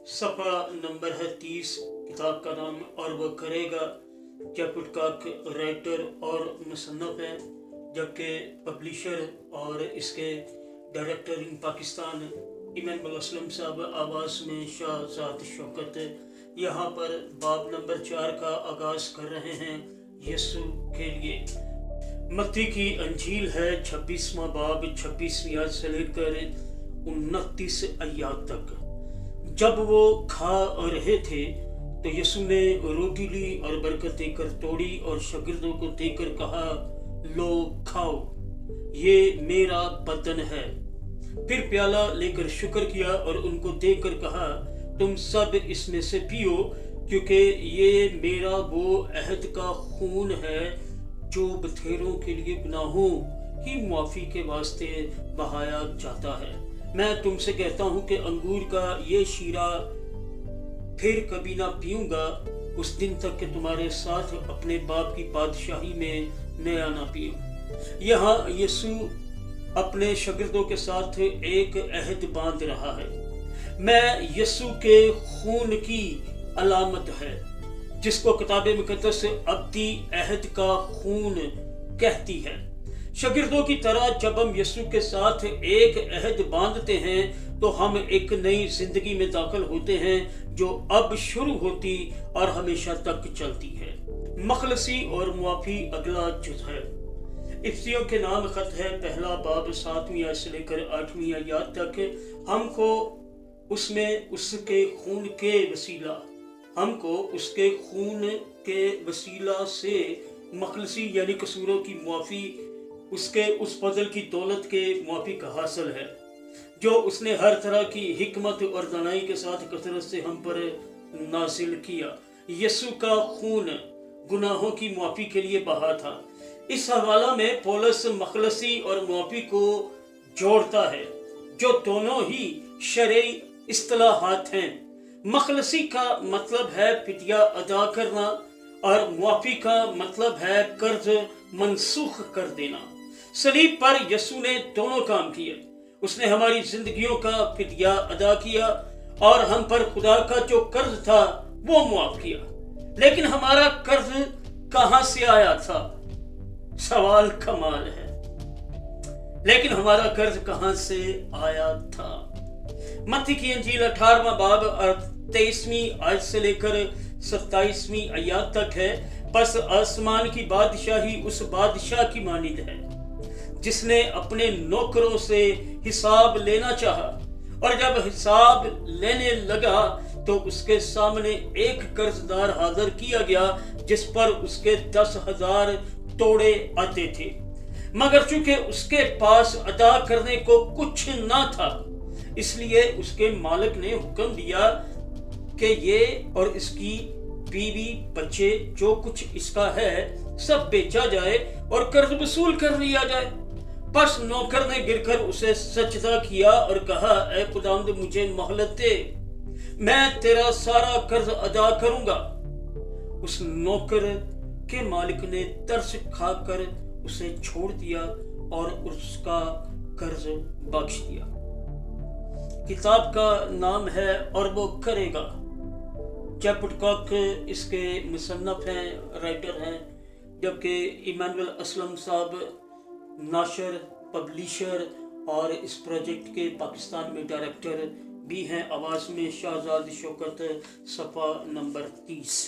सफ़ा नंबर है 30। किताब का नाम और वो करेगा। जयपुटकाक राइटर और मुसन्नफ़ है, जबकि पब्लिशर और इसके director in Pakistan Emmanuel Aslam साहब, आवाज़ में शाहजाद शौकत। यहाँ पर बाब नंबर 4 का आगाज़ कर रहे हैं यीशु के लिए। मत्ती की अंजील है 26वां बाब 26वीं आयत से लेकर 29 आयत तक। जब वो खा रहे थे तो यीशु ने रोटी ली और बरकत देकर तोड़ी और शागिर्दों को देकर कहा, लो खाओ, ये मेरा बदन है। फिर प्याला लेकर शुक्र किया और उनको देकर कहा, तुम सब इसमें से पियो, क्योंकि ये मेरा वो अहद का खून है जो बथेरों के लिए गुनाहों की मुआफ़ी के वास्ते बहाया जाता है। मैं तुमसे कहता हूँ कि अंगूर का ये शीरा फिर कभी ना पीऊंगा उस दिन तक कि तुम्हारे साथ अपने बाप की बादशाही में नया ना पीऊं। यहाँ यीशु अपने शागिर्दों के साथ एक अहद बांध रहा है। मैं यीशु के खून की अलामत है, जिसको किताब मुकद्दस अब्दी अहद का खून कहती है। शागिर्दों की तरह जब हम यीशु के साथ एक अहद बांधते हैं तो हम एक नई जिंदगी में दाखिल होते हैं जो अब शुरू होती और हमेशा तक चलती है। मखलसी और मुआफी अगला जुज़ है। इफ्तियों के नाम खत है, पहला बाब 7वीं आयत से लेकर 8वीं आयत तक। हमको उसमें उसके खून के वसीला से मखलसी यानी कसूरों की मुआफ़ी, उसके उस फजल की दौलत के मुआफ़िक हासिल है जो उसने हर तरह की हिकमत और दानाई के साथ कसरत से हम पर नासिल किया। यीशु का खून गुनाहों की मुआफ़ी के लिए बहा था। इस हवाला में पौलुस मखलसी और मुआफ़ी को जोड़ता है, जो दोनों ही शरई इस्तिलाहात हैं। मखलसी का मतलब है फिदिया अदा करना और मुआफ़ी का मतलब है कर्ज मनसूख कर देना। सलीब पर यीशु ने दोनों काम किए। उसने हमारी जिंदगियों का फिदिया अदा किया और हम पर खुदा का जो कर्ज था वो मुआफ किया। लेकिन हमारा कर्ज कहां से आया था? सवाल कमाल है। लेकिन हमारा कर्ज कहां से आया था? मत्ती की अंजील 18वां बाब और 23वीं आयत से लेकर 27वीं आयत तक है। बस आसमान की बादशाही उस बादशाह की मानिंद है जिसने अपने नौकरों से हिसाब लेना चाहा, और जब हिसाब लेने लगा तो उसके सामने एक कर्जदार हाजिर किया गया जिस पर उसके 10,000 तोड़े आते थे। मगर चूंकि उसके पास अदा करने को कुछ ना था, इसलिए उसके मालिक ने हुक्म दिया कि ये और इसकी बीवी बच्चे जो कुछ इसका है सब बेचा जाए और कर्ज वसूल कर लिया जाए। बस नौकर ने गिरकर उसे सजदा किया और कहा, ऐ खुदावंद मुझे मोहलत दे, मैं तेरा सारा कर्ज अदा करूंगा। उस नौकर के मालिक ने तरस खाकर उसे छोड़ दिया और उसका कर्ज बख्श दिया। किताब का नाम है और वो करेगा। जयपुटकाक इसके मुसन्नफ़ हैं, राइटर हैं, जबकि इमानुअल असलम साहब नाशर, पब्लिशर और इस प्रोजेक्ट के पाकिस्तान में डायरेक्टर भी हैं। आवाज़ में शाहजाद शौकत, सफ़ा नंबर 30।